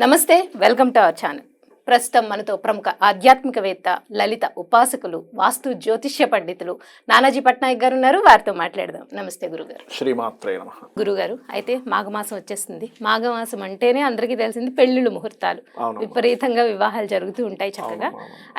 నమస్తే, welcome to our channel. ప్రస్తుతం మనతో ప్రముఖ ఆధ్యాత్మికవేత్త, లలిత ఉపాసకులు, వాస్తు జ్యోతిష్య పండితులు నానాజీ పట్నాయక్ గారు ఉన్నారు. వారితో మాట్లాడదాం. నమస్తే గురుగారు. శ్రీమాత్రే నమః. గురుగారు, అయితే మాఘమాసం వచ్చేస్తుంది. మాఘమాసం అంటేనే అందరికీ తెలిసింది పెళ్లిళ్ళు, ముహూర్తాలు, విపరీతంగా వివాహాలు జరుగుతూ ఉంటాయి చక్కగా.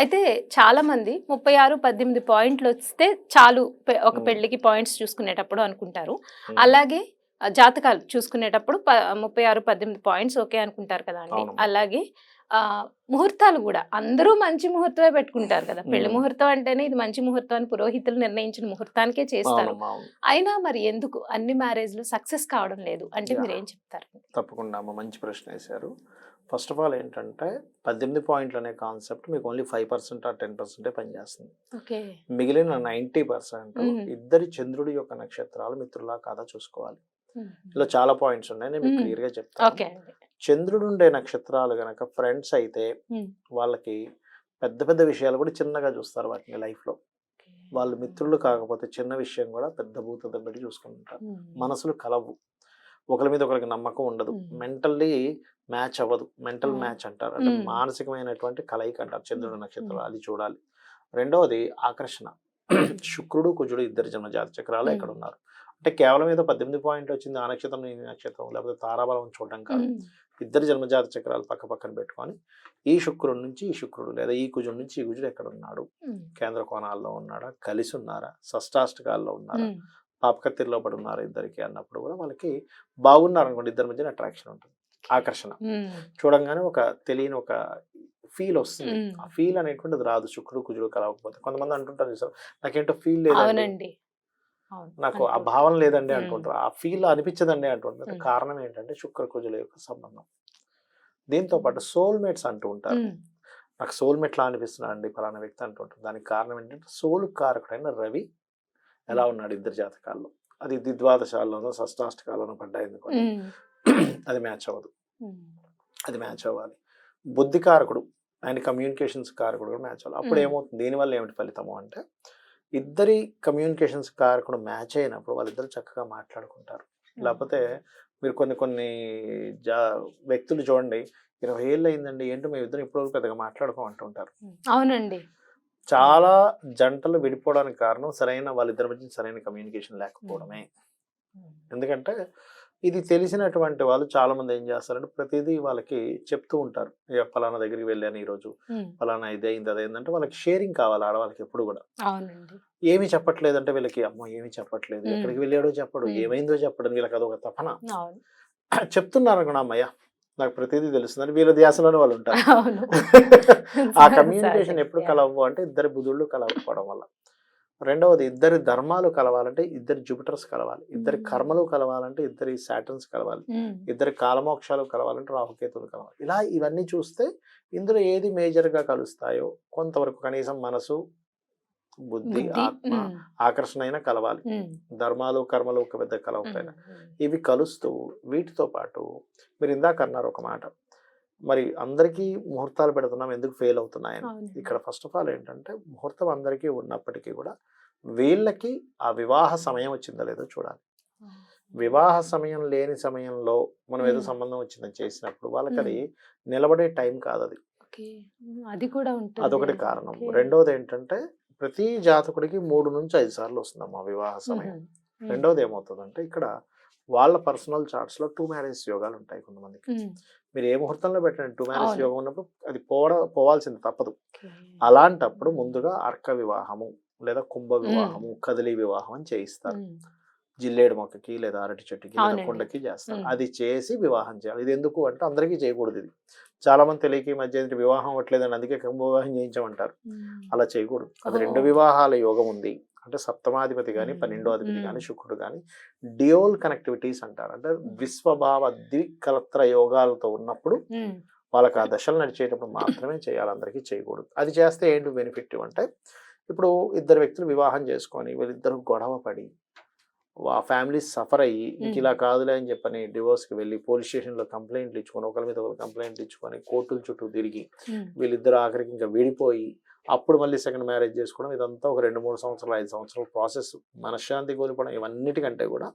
అయితే చాలా మంది 36, 18 పాయింట్లు వస్తే చాలు ఒక పెళ్లికి పాయింట్స్ చూసుకునేటప్పుడు అనుకుంటారు. అలాగే జాతకాలు చూసుకునేటప్పుడు 36, 18 పాయింట్స్ ఓకే అనుకుంటారు కదా అండి. అలాగే ముహూర్తాలు కూడా అందరూ మంచి ముహూర్తమే పెట్టుకుంటారు కదా. పెళ్లి ముహూర్తం అంటేనే ఇది మంచి ముహూర్తం అని పురోహితులు నిర్ణయించిన ముహూర్తానికే చేస్తారు. అయినా మరి ఎందుకు అన్ని మ్యారేజ్లు సక్సెస్ కావడం లేదు అంటే మీరు ఏం చెప్తారు? తప్పకుండా అమ్మ, మంచి ప్రశ్న వేశారు. ఫస్ట్ ఆఫ్ ఆల్ ఏంటంటే 18 పాయింట్లు అనే కాన్సెప్ట్ మీకు ఓన్లీ 5% or 10% పనిచేస్తుంది. మిగిలిన 90% ఇద్దరి చంద్రుడి యొక్క నక్షత్రాలు మిత్రులా కాదా చూసుకోవాలి. ఇలా చాలా పాయింట్స్ ఉన్నాయి, నేను మీకు క్లియర్ గా చెప్తాను. చంద్రుడు ఉండే నక్షత్రాలు గనక ఫ్రెండ్స్ అయితే వాళ్ళకి పెద్ద పెద్ద విషయాలు కూడా చిన్నగా చూస్తారు వాటిని లైఫ్ లో. వాళ్ళు మిత్రులు కాకపోతే చిన్న విషయం కూడా పెద్ద భూతద్దం పెట్టి చూసుకుంటారు. మనసులు కలవు, ఒకరి మీద ఒకరికి నమ్మకం ఉండదు, మెంటల్లీ మ్యాచ్ అవ్వదు. మెంటల్ మ్యాచ్ అంటారు, అంటే మానసికమైనటువంటి కలయిక అంటారు చంద్రుడు నక్షత్రాలు. అది చూడాలి. రెండవది ఆకర్షణ. శుక్రుడు కుజుడు ఇద్దరు జన్మ జాతక చక్రాలు ఎక్కడ ఉన్నారు అంటే కేవలం ఏదో 18 పాయింట్ వచ్చింది ఆ నక్షత్రం ఈ నక్షత్రం లేకపోతే తారాబలం చూడడం కాదు. ఇద్దరు జన్మజాత చక్రాలు పక్క పక్కన పెట్టుకొని ఈ శుక్రుడి నుంచి ఈ శుక్రుడు లేదా ఈ కుజుడు నుంచి ఈ కుజుడు ఎక్కడ ఉన్నాడు, కేంద్ర కోణాల్లో ఉన్నాడా, కలిసి ఉన్నారా, షష్టాష్టకాల్లో ఉన్నారా, పాపకత్తిరిలో పడి ఉన్నారా ఇద్దరికి అన్నప్పుడు కూడా వాళ్ళకి బాగున్నారు అనుకోండి. ఇద్దరి మధ్యన అట్రాక్షన్ ఉంటుంది, ఆకర్షణ. చూడంగానే ఒక తెలియని ఒక ఫీల్ వస్తుంది. ఆ ఫీల్ అనేటువంటిది రాదు శుక్రుడు కుజుడు కలవకపోతే. కొంతమంది అంటుంటారు సార్ నాకేంటో ఫీల్ లేదండి, నాకు ఆ భావన లేదండి అంటుంటారు, ఆ ఫీల్ అనిపించదండి అంటుంటారు. కారణం ఏంటంటే శుక్ర కుజుల యొక్క సంబంధం. దీంతో పాటు సోల్మేట్స్ అంటూ ఉంటారు. నాకు సోల్మేట్ లా అనిపిస్తున్నా అండి ఫలానా వ్యక్తి అంటుంటారు. దానికి కారణం ఏంటంటే సోల్ కారకుడైన రవి ఎలా ఉన్నాడు ఇద్దరు జాతకాల్లో, అది ద్విద్వాదశాల్లోనో షష్టాష్టకాల్లోనో పడ్డాయింది, అది మ్యాచ్ అవ్వదు. అది మ్యాచ్ అవ్వాలి. బుద్ధి కారకుడు, ఆయన కమ్యూనికేషన్స్ కారకుడు కూడా మ్యాచ్ అవ్వాలి. అప్పుడు ఏమవుతుంది, దీనివల్ల ఏమిటి ఫలితము అంటే ఇద్దరి కమ్యూనికేషన్స్ కారకుడు మ్యాచ్ అయినప్పుడు వాళ్ళిద్దరు చక్కగా మాట్లాడుకుంటారు. లేకపోతే మీరు కొన్ని వ్యక్తులు చూడండి, 20 ఏళ్ళు అయిందండి ఏంటో మేము ఇద్దరు ఇప్పటివరకు పెద్దగా మాట్లాడుకోమంటుంటారు. అవునండి. చాలా జంటలు విడిపోవడానికి కారణం వాళ్ళిద్దరి మధ్య సరైన కమ్యూనికేషన్ లేకపోవడమే. ఎందుకంటే ఇది తెలిసినటువంటి వాళ్ళు చాలా మంది ఏం చేస్తారంటే ప్రతిదీ వాళ్ళకి చెప్తూ ఉంటారు. ఫలానా దగ్గరికి వెళ్ళాను ఈరోజు, ఫలానా ఇది అయింది అదేంటంటే వాళ్ళకి షేరింగ్ కావాలి ఆడవాళ్ళకి ఎప్పుడు కూడా. ఏమి చెప్పట్లేదంటే వీళ్ళకి అమ్మో ఏమి చెప్పట్లేదు, ఎక్కడికి వెళ్ళాడో చెప్పడు, ఏమైందో చెప్పడం, వీళ్ళకి అదొక తపన. చెప్తున్నారు అనుకున్నా అమ్మయ్య నాకు ప్రతిదీ తెలుస్తుందని వీళ్ళ ధ్యాసలోనే వాళ్ళు ఉంటారు. ఆ కమ్యూనికేషన్ ఎప్పుడు కలవు అంటే ఇద్దరు బుధుళ్ళు కలవకపోవడం వల్ల. రెండవది ఇద్దరి ధర్మాలు కలవాలంటే ఇద్దరు జూపిటర్స్ కలవాలి, ఇద్దరి కర్మలు కలవాలంటే ఇద్దరి సాటర్న్స్ కలవాలి, ఇద్దరి కాలమోక్షాలు కలవాలంటే రాహుకేతులు కలవాలి. ఇలా ఇవన్నీ చూస్తే ఇందులో ఏది మేజర్ గా కలుస్తాయో కొంతవరకు కనీసం మనసు, బుద్ధి, ఆత్మ, ఆకర్షణ అయినా కలవాలి. ధర్మాలు కర్మలు ఒక పెద్ద కలవకపోయినా ఇవి కలుస్తూ వీటితో పాటు మీరు ఇందాక అన్నారు ఒక మాట, మరి అందరికీ ముహూర్తాలు పెడుతున్నాం ఎందుకు ఫెయిల్ అవుతున్నాయని. ఇక్కడ ఫస్ట్ ఆఫ్ ఆల్ ఏంటంటే ముహూర్తం అందరికీ ఉన్నప్పటికీ కూడా వీళ్ళకి ఆ వివాహ సమయం వచ్చిందో లేదో చూడాలి. వివాహ సమయం లేని సమయంలో మనం ఏదో సంబంధం వచ్చిందని చేసినప్పుడు వాళ్ళకి అది నిలబడే టైం కాదు. అది కూడా అదొకటి కారణం. రెండవది ఏంటంటే ప్రతి జాతకుడికి 3 నుంచి 5 సార్లు వస్తుందమ్మా వివాహ సమయం. రెండవది ఏమవుతుందంటే ఇక్కడ వాళ్ళ పర్సనల్ చార్ట్స్ లో 2 మ్యారేజ్ యోగాలు ఉంటాయి కొంతమందికి. మీరు ఏ ముహూర్తంలో పెట్టండి 2 మ్యారేజ్ యోగం ఉన్నప్పుడు అది పోవాల్సింది తప్పదు. అలాంటప్పుడు ముందుగా అర్క వివాహము లేదా కుంభ వివాహము, కదిలి వివాహం అని చేయిస్తారు. జిల్లేడు మొక్కకి లేదా అరటి చెట్టుకి లేదా కొండకి చేస్తారు. అది చేసి వివాహం చేయాలి. ఇది ఎందుకు అంటే అందరికీ చేయకూడదు. ఇది చాలా మంది తెలియక ఈ మధ్య వివాహం అవ్వట్లేదని అందుకే కుంభ వివాహం చేయించమంటారు. అలా చేయకూడదు. అది 2 వివాహాల యోగం ఉంది అంటే సప్తమాధిపతి కానీ 12వ అధిపతి కానీ శుక్రుడు కానీ డియోల్ కనెక్టివిటీస్ అంటారు. అంటే విశ్వభావ ద్వికలత్ర యోగాలతో ఉన్నప్పుడు వాళ్ళకి ఆ దశలు నడిచేటప్పుడు మాత్రమే చేయాలి, అందరికీ చేయకూడదు. అది చేస్తే ఏంటి బెనిఫిట్ అంటే ఇప్పుడు ఇద్దరు వ్యక్తులు వివాహం చేసుకొని వీళ్ళిద్దరు గొడవ పడి ఆ ఫ్యామిలీ సఫర్ అయ్యి ఇంక ఇలా కాదులే అని చెప్పని డివోర్స్కి వెళ్ళి పోలీస్ స్టేషన్లో కంప్లైంట్లు ఇచ్చుకొని ఒకరి మీద ఒకరు కంప్లైంట్లు ఇచ్చుకొని కోర్టుల చుట్టూ తిరిగి వీళ్ళిద్దరు ఆఖరికి ఇంకా విడిపోయి అప్పుడు మళ్ళీ సెకండ్ మ్యారేజ్ చేసుకోవడం, ఇదంతా ఒక 2-3 సంవత్సరాలు 5 సంవత్సరాల ప్రాసెస్. మనశ్శాంతి కోల్పోవడం ఇవన్నిటికంటే కూడా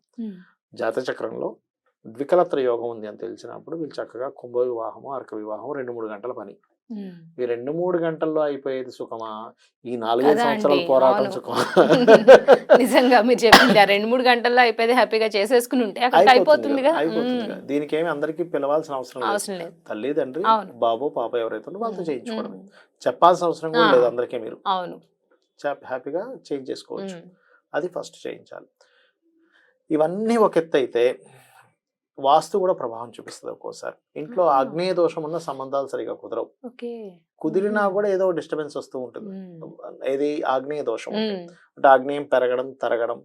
జాతచక్రంలో ద్వికలత్ర యోగం ఉంది అని తెలిసినప్పుడు వీళ్ళు చక్కగా కుంభ వివాహము, అర్క వివాహం 2-3 గంటల పని. ఈ 2-3 గంటల్లో అయిపోయేది సుఖమా? ఈ 4-5 సంవత్సరాల పోరాటం సుఖమా? నిజంగా మీరు చెప్పింది 2-3 గంటల్లో అయిపోయేది హ్యాపీగా చేసేసుకుని ఉంటే అక్కడ అయిపోతుందిగా. దీనికి ఏమి అందరికీ పిలవాల్సిన అవసరం లేదు. తల్లిదండ్రి, బాబు, పాప ఎవరైతే ఉందో వాళ్ళతో చేయించుకోవడం. చెప్పాల్సిన అవసరం కూడా లేదు అందరికీ. మీరు హ్యాపీగా చేంజ్ చేసుకోవచ్చు. అది ఫస్ట్ చేయించాలి. ఇవన్నీ ఒక ఎత్తు అయితే వాస్తు కూడా ప్రభావం చూపిస్తుంది. ఒక్కోసారి ఇంట్లో ఆగ్నేయ దోషం ఉన్న సంబంధాలు సరిగా కుదరవు. కుదిరినా కూడా ఏదో డిస్టర్బెన్స్ వస్తూ ఉంటుంది. ఏది ఆగ్నేయ దోషం అంటే ఆగ్నేయం పెరగడం, తరగడం,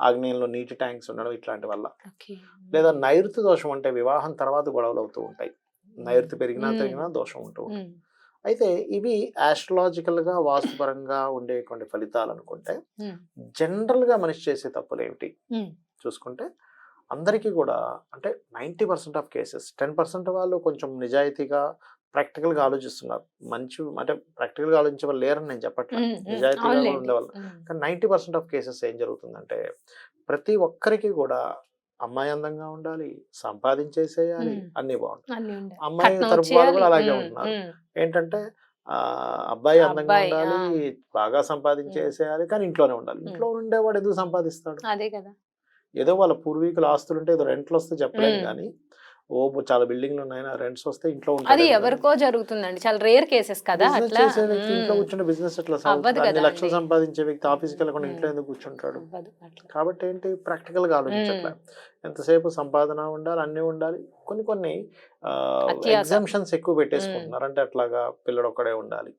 ఆగ్నేయంలో నీటి ట్యాంక్స్ ఉండడం ఇట్లాంటి వల్ల. లేదా నైరుతి దోషం అంటే వివాహం తర్వాత గొడవలు అవుతూ ఉంటాయి. నైరుతి పెరిగినా దోషం ఉంటూ ఉంటుంది. అయితే ఇవి ఆస్ట్రాలజికల్ గా వాస్తుపరంగా ఉండేటువంటి ఫలితాలు అనుకుంటే, జనరల్ గా మనిషి చేసే తప్పులు ఏమిటి చూసుకుంటే అందరికీ కూడా అంటే 90% ఆఫ్ కేసెస్ 10% వాళ్ళు కొంచెం నిజాయితీగా ప్రాక్టికల్గా ఆలోచిస్తున్నారు. మంచి అంటే ప్రాక్టికల్గా ఆలోచించే వాళ్ళు లేరని నేను చెప్పట్లేదు, నిజాయితీగా కూడా ఉండేవాళ్ళు. కానీ 90% ఆఫ్ కేసెస్ ఏం జరుగుతుందంటే ప్రతి ఒక్కరికి కూడా అమ్మాయి అందంగా ఉండాలి, సంపాదించేసేయాలి, అన్ని బాగుంటాయి. అమ్మాయి తరపు వాళ్ళు కూడా అలాగే ఉంటున్నారు. ఏంటంటే అబ్బాయి అందంగా ఉండాలి, బాగా సంపాదించేసేయాలి, కానీ ఇంట్లోనే ఉండాలి. ఇంట్లో ఉండేవాడు ఎందుకు సంపాదిస్తాడు? అదే కదా. ఏదో వాళ్ళ పూర్వీకుల ఆస్తులు ఉంటే ఏదో రెంట్లు వస్తే చెప్పలేము, కానీ ఓ చాలా బిల్డింగ్లు ఉన్నాయి, రెంట్స్ వస్తే ఇంట్లో ఉంటాయి. అది ఎవరికో జరుగుతుందండి, చాలా రేర్ కేసెస్ కదా. అట్లా చేసే వ్యక్తి ఇంట్లో కూర్చుంటే బిజినెస్ ఎట్లా సాగుతుంది? 2 లక్షలు సంపాదించే వ్యక్తి ఆఫీస్కి వెళ్ళకుండా ఇంట్లో ఎందుకు కూర్చుంటాడు? కాబట్టి ఏంటి, ప్రాక్టికల్ గా ఆలోచించట్లే. ఎంతసేపు సంపాదన ఉండాలి, అన్ని ఉండాలి. కొన్ని ఎగ్జామ్షన్స్ ఎక్కువ పెట్టేసుకుంటున్నారు. అంటే అట్లాగా పిల్లడు ఒక్కడే ఉండాలి,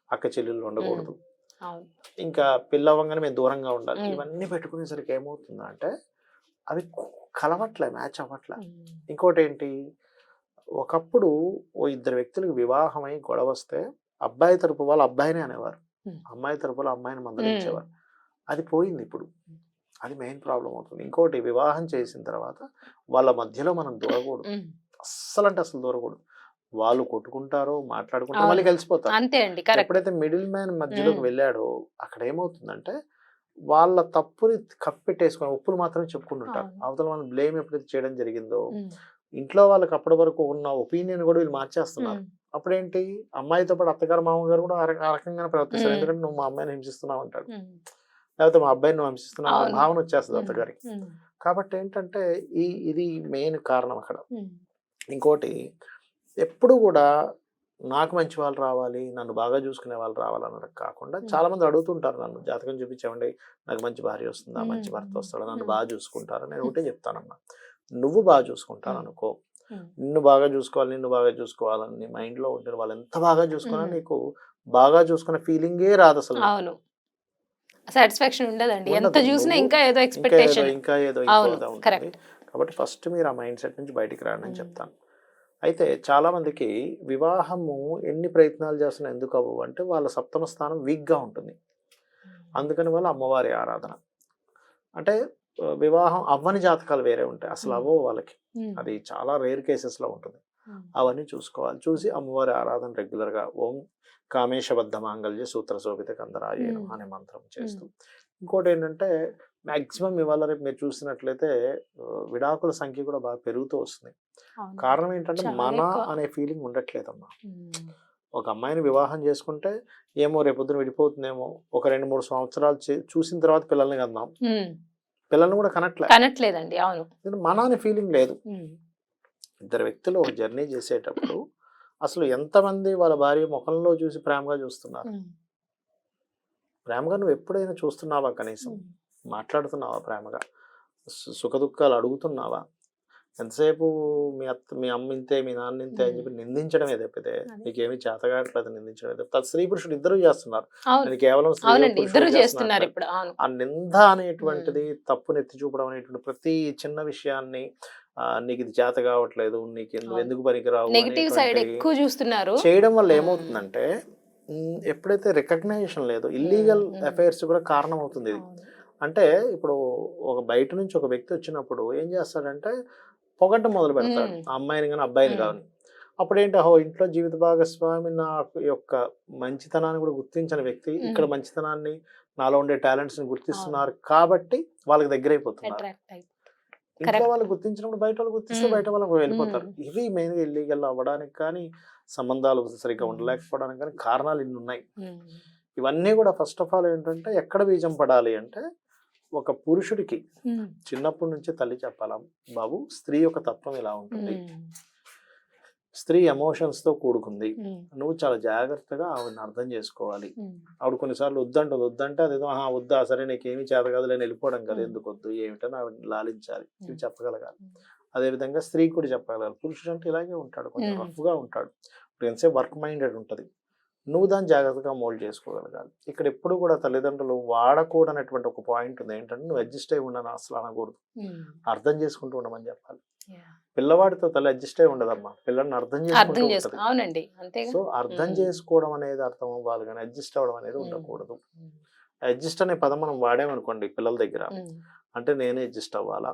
అక్క చెల్లెళ్ళు ఉండకూడదు, ఇంకా పిల్లవ్వగానే మేము దూరంగా ఉండాలి. ఇవన్నీ పెట్టుకునేసరికి ఏమవుతుందంటే అవి కలవట్లే, మ్యాచ్ అవ్వట్లే. ఇంకోటి ఏంటి, ఒకప్పుడు ఓ 2 వ్యక్తులకు వివాహమై గొడవ వస్తే అబ్బాయి తరపు వాళ్ళు అబ్బాయినే అనేవారు, అమ్మాయి తరపు వాళ్ళు అమ్మాయిని మందలించేవారు. అది పోయింది ఇప్పుడు. అది మెయిన్ ప్రాబ్లం అవుతుంది. ఇంకోటి, వివాహం చేసిన తర్వాత వాళ్ళ మధ్యలో మనం దూరకూడదు, అస్సలు దూరకూడదు. వాళ్ళు కొట్టుకుంటారో మాట్లాడుకుంటారో మళ్ళీ కలిసిపోతారు. అంతే అండి. ఎప్పుడైతే మిడిల్ మ్యాన్ మధ్యలోకి వెళ్ళాడో అక్కడ ఏమవుతుందంటే వాళ్ళ తప్పుని కప్పెట్టేసుకొని ఉప్పులు మాత్రమే చెప్పుకుంటుంటారు. అవతల మనం బ్లేమ్ ఎప్పుడైతే చేయడం జరిగిందో ఇంట్లో వాళ్ళకి అప్పటి వరకు ఉన్న ఒపీనియన్ కూడా వీళ్ళు మార్చేస్తున్నారు. అప్పుడేంటి, అమ్మాయితో పాటు అత్తగారు మామగారు కూడా ఆ రకంగానే ప్రవర్తిస్తారు. ఎందుకంటే నువ్వు మా అమ్మాయిని హింసిస్తున్నావు అంటాడు, లేకపోతే మా అబ్బాయిని నువ్వు హింసిస్తున్నావు అనే భావన వచ్చేస్తుంది అత్తగారికి. కాబట్టి ఏంటంటే ఇది మెయిన్ కారణం అక్కడ. ఇంకోటి, ఎప్పుడు కూడా నాకు మంచి వాళ్ళు రావాలి, నన్ను బాగా చూసుకునే వాళ్ళు రావాలన్నది కాకుండా చాలా మంది అడుగుతుంటారు నన్ను, జాతకం చూపించామండి, నాకు మంచి భార్య వస్తుందా, మంచి భర్త వస్తాడా, నన్ను బాగా చూసుకుంటారా? నేను ఒకటే చెప్తానమ్మా, నువ్వు బాగా చూసుకుంటాను అనుకో, నిన్ను బాగా చూసుకోవాలని నీ మైండ్ లో ఉంటే వాళ్ళు ఎంత బాగా చూసుకున్నా నీకు బాగా చూసుకునే ఫీలింగే రాదు అసలు. సాటిస్ఫాక్షన్ ఉండదండి, ఎంత చూసినా ఇంకా ఏదో ఎక్స్పెక్టేషన్, ఇంకా ఏదో ఉంటుంది. కాబట్టి ఫస్ట్ మీరు ఆ మైండ్ సెట్ నుంచి బయటికి రాండి అని చెప్తాను. అయితే చాలా మందికి వివాహము ఎన్ని ప్రయత్నాలు చేస్తున్నా ఎందుకు అవ్వవు అంటే వాళ్ళ సప్తమ స్థానం వీక్గా ఉంటుంది. అందుకని వాళ్ళ అమ్మవారి ఆరాధన అంటే వివాహం అవ్వని జాతకాలు వేరే ఉంటాయి, అసలు అవ్వవు వాళ్ళకి. అది చాలా రేర్ కేసెస్లో ఉంటుంది. అవన్నీ చూసుకోవాలి. చూసి అమ్మవారి ఆరాధన రెగ్యులర్గా ఓం కామేశబద్ధ మాంగళ్య సూత్ర శోభిత కందరాయనం అనే మంత్రం చేస్తూ. ఇంకోటి ఏంటంటే మ్యాక్సిమం ఇవాళ రేపు మీరు చూసినట్లయితే విడాకుల సంఖ్య కూడా బాగా పెరుగుతూ వస్తుంది. కారణం ఏంటంటే మన అనే ఫీలింగ్ ఉండట్లేదమ్మా. ఒక అమ్మాయిని వివాహం చేసుకుంటే ఏమో రేపొద్దున విడిపోతుందేమో, ఒక 2-3 సంవత్సరాలు చూసిన తర్వాత పిల్లల్ని కన్నాం, పిల్లల్ని కూడా కనట్లేదండి. అవును, మన అనే ఫీలింగ్ లేదు. 2 వ్యక్తులు ఒక జర్నీ చేసేటప్పుడు అసలు ఎంతమంది వాళ్ళ భార్య ముఖంలో చూసి ప్రేమగా చూస్తున్నారు? ప్రేమగా నువ్వు ఎప్పుడైనా చూస్తున్నావా? కనీసం మాట్లాడుతున్నావా ప్రేమగా? సుఖ దుఃఖాలు అడుగుతున్నావా? ఎంతసేపు మీ అమ్మ ఇంతే, మీ నాన్న ఇంతే అని చెప్పి నిందించడమే తప్పితే నీకేమి చేతగాట్లేదు నిందించడమే తప్పితే స్త్రీ పురుషుడు ఇద్దరు చేస్తున్నారు. నేను కేవలం ఆ నింద అనేటువంటిది, తప్పును ఎత్తి చూపడం అనేటువంటి ప్రతి చిన్న విషయాన్ని నీకు ఇది చేత కావట్లేదు, నీకు ఎందుకు పనికిరావు చేయడం వల్ల ఏమవుతుందంటే ఎప్పుడైతే రికగ్నైజేషన్ లేదు, ఇల్లీగల్ అఫైర్స్ కూడా కారణం అవుతుంది ఇది. అంటే ఇప్పుడు ఒక బయట నుంచి ఒక వ్యక్తి వచ్చినప్పుడు ఏం చేస్తాడంటే పొగడ్డం మొదలు పెడతాడు, ఆ అమ్మాయిని కానీ అబ్బాయిని కానీ. అప్పుడు ఏంటి, ఇంట్లో జీవిత భాగస్వామి నా యొక్క మంచితనాన్ని కూడా గుర్తించిన వ్యక్తి ఇక్కడ మంచితనాన్ని, నాలో ఉండే టాలెంట్స్ ని గుర్తిస్తున్నారు కాబట్టి వాళ్ళకి దగ్గర అయిపోతున్నారు. ఇంట్లో వాళ్ళు గుర్తించినప్పుడు బయట వాళ్ళు గుర్తిస్తే బయట వాళ్ళకి వెళ్ళిపోతారు. ఇవి మెయిన్గా ఇల్లీగల్ అవ్వడానికి కానీ, సంబంధాలు సరిగ్గా ఉండలేకపోవడానికి కానీ కారణాలు ఇన్ని ఉన్నాయి. ఇవన్నీ కూడా ఫస్ట్ ఆఫ్ ఆల్ ఏంటంటే ఎక్కడ బీజం పడాలి అంటే, ఒక పురుషుడికి చిన్నప్పటి నుంచే తల్లి చెప్పాలా, బాబు స్త్రీ యొక్క తత్వం ఇలా ఉంటుంది, స్త్రీ ఎమోషన్స్ తో కూడుకుంది, నువ్వు చాలా జాగ్రత్తగా ఆవిడని అర్థం చేసుకోవాలి. ఆవిడ కొన్నిసార్లు వద్దంటే అదేదో వద్దా సరే నీకేమీ చేత కాదు లేని వెళ్ళిపోవడం కదా, ఎందుకు వద్దు ఏమిటని ఆవిడని లాలించాలి, ఇవి చెప్పగలగాలి. అదేవిధంగా స్త్రీ కూడా చెప్పగలగాలి. పురుషుడు అంటే ఇలాగే ఉంటాడు, కొంచెం రఫ్ గా ఉంటాడు, ఎంతసేపు వర్క్ మైండెడ్ ఉంటది, నువ్వు దాన్ని జాగ్రత్తగా మోల్డ్ చేసుకోగలగాలి. ఇక్కడ ఎప్పుడు కూడా తల్లిదండ్రులు వాడకూడనటువంటి ఒక పాయింట్ ఉంది, ఏంటంటే నువ్వు అడ్జస్ట్ అయి ఉండను అసలు అనకూడదు, అర్థం చేసుకుంటూ ఉండమని చెప్పాలి. పిల్లవాడితో తల్లి అడ్జస్ట్ అయి ఉండదమ్మా, పిల్లల్ని అర్థం చేసుకుంటూ. సో అర్థం చేసుకోవడం అనేది అర్థం అవ్వాలి కానీ అడ్జస్ట్ అవ్వడం అనేది ఉండకూడదు. అడ్జస్ట్ అనే పదం మనం వాడామనుకోండి పిల్లల దగ్గర, అంటే నేనే అడ్జస్ట్ అవ్వాలా,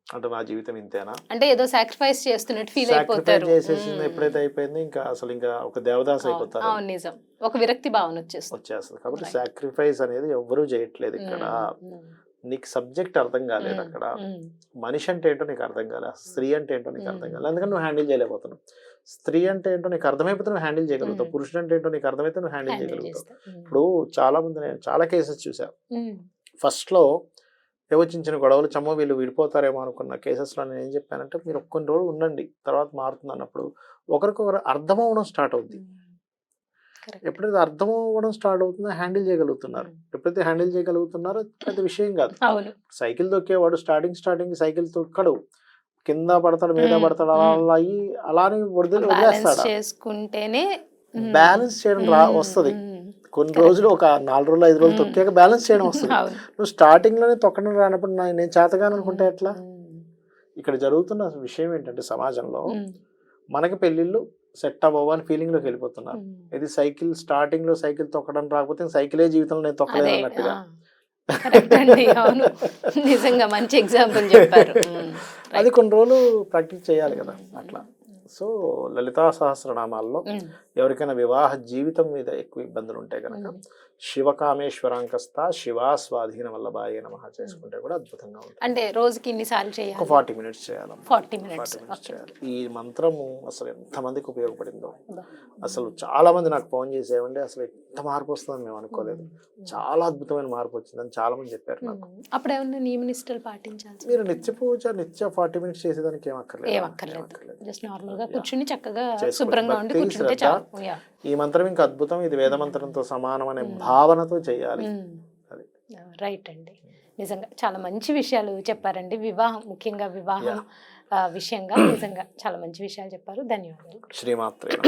అంటే నా జీవితం ఇంతేనా, అంటే ఏదో సాక్రిఫైస్ చేస్తున్నట్టు ఫీల్ అయిపోతారు. చేసేసింది ఎప్పుడైతే అయిపోయింది ఇంకా అసలు ఇంకా ఒక దేవదాస్ అయిపోతారు, నిజం, ఒక విరక్తి భావన వచ్చేస్తుంది. కాబట్టి సాక్రిఫైస్ అనేది ఎవ్వరూ చేయట్లేదు ఇక్కడ. నీకు సబ్జెక్ట్ అర్థం కాలేదు, అక్కడ మనిషి అంటే ఏంటో నీకు అర్థం కాలేదు, స్త్రీ అంటే ఏంటో నీకు అర్థం కాలేదు, అందుకని నువ్వు హ్యాండిల్ చేయలేకపోతున్నావు. స్త్రీ అంటే ఏంటో నీకు అర్థమైపోతే నువ్వు హ్యాండిల్ చేయగలుగుతావు, పురుషుడు అంటే ఏంటో నీకు అర్థమైతే నువ్వు హ్యాండిల్ చేయగలుగుతావు. ఇప్పుడు చాలా మంది, నేను చాలా కేసెస్ చూసాను, ఫస్ట్ లో ఏవో చిన్న చిన్న గొడవలు చమ్మో వీళ్ళు విడిపోతారేమో అనుకున్న కేసెస్లో నేను ఏం చెప్పానంటే, మీరు కొన్ని రోజులు ఉండండి తర్వాత మారుతుంది అన్నప్పుడు ఒకరికొకరు అర్థం అవ్వడం స్టార్ట్ అవుద్ది. ఎప్పుడైతే అర్థం అవ్వడం స్టార్ట్ అవుతుందో హ్యాండిల్ చేయగలుగుతున్నారు. ఎప్పుడైతే హ్యాండిల్ చేయగలుగుతున్నారో పెద్ద విషయం కాదు. సైకిల్ తొక్కేవాడు స్టార్టింగ్ సైకిల్ తొక్కడు, కింద పడతాడు మీద పడతాడు, అలా అయ్యి అలానే వదిలేస్తాడు. బ్యాలెన్స్ చేయడం వస్తుంది. కొన్ని రోజులు ఒక 4 రోజులు 5 రోజులు తొక్కాక బ్యాలెన్స్ చేయడం వస్తుంది. నువ్వు స్టార్టింగ్ లోనే తొక్కడం రానప్పుడు నేను చేతగాను అనుకుంటే ఎట్లా? ఇక్కడ జరుగుతున్న విషయం ఏంటంటే, సమాజంలో మనకి పెళ్లిళ్ళు సెట్ అవ్వవు అని ఫీలింగ్ లోకి వెళ్ళిపోతున్నారు. ఇది సైకిల్ స్టార్టింగ్ లో సైకిల్ తొక్కడం రాకపోతే సైకిలే జీవితంలో నేను తొక్కలేదు అన్నట్టుగా. నిజంగా మంచి ఎగ్జాంపుల్ చెప్పారు. అది కొన్ని రోజులు ప్రాక్టీస్ చేయాలి కదా అట్లా. సో లలితా సహస్రనామాల్లో ఎవరికైనా వివాహ జీవితం మీద ఎక్కువ ఇబ్బందులు ఉంటే కనుక శివకామేశ్వరాంకస్త శివా స్వాధీన వల్లభాయ నమః చేసుకుంటే కూడా అద్భుతంగా ఉంటుంది. అంటే రోజుకి ఇన్నిసార్లు చేయాలి? 40 మినిట్స్ చేయాలి. 40 మినిట్స్ చేయాలి. ఈ మంత్రము అసలు ఎంతమందికి ఉపయోగపడిందో, అసలు చాలా మంది నాకు ఫోన్ చేసేవండి, అసలు ఎంత మార్పు వస్తుందని మేము అనుకోలేదు, చాలా అద్భుతమైన మార్పు వచ్చిందని చాలా మంది చెప్పారు నాకు. అప్పుడు ఏమన్నా నియమ నిష్టలు పాటించాలి? మీరు నిత్య పూజ 40 మినిట్స్ చేసేదానికి ఏమక్కర్లేదు, జస్ట్ నార్మల్ గా కూర్చుని చక్కగా శుభ్రంగా ఉండి కూర్చుంటే చాలు. ఈ మంత్రం ఇంకా అద్భుతం, ఇది వేద మంత్రంతో సమానం అనే భావనతో చేయాలి. రైట్ అండి, నిజంగా చాలా మంచి విషయాలు చెప్పారండి. వివాహం, ముఖ్యంగా వివాహం విషయంగా నిజంగా చాలా మంచి విషయాలు చెప్పారు. ధన్యవాదాలు. శ్రీమాత్రే.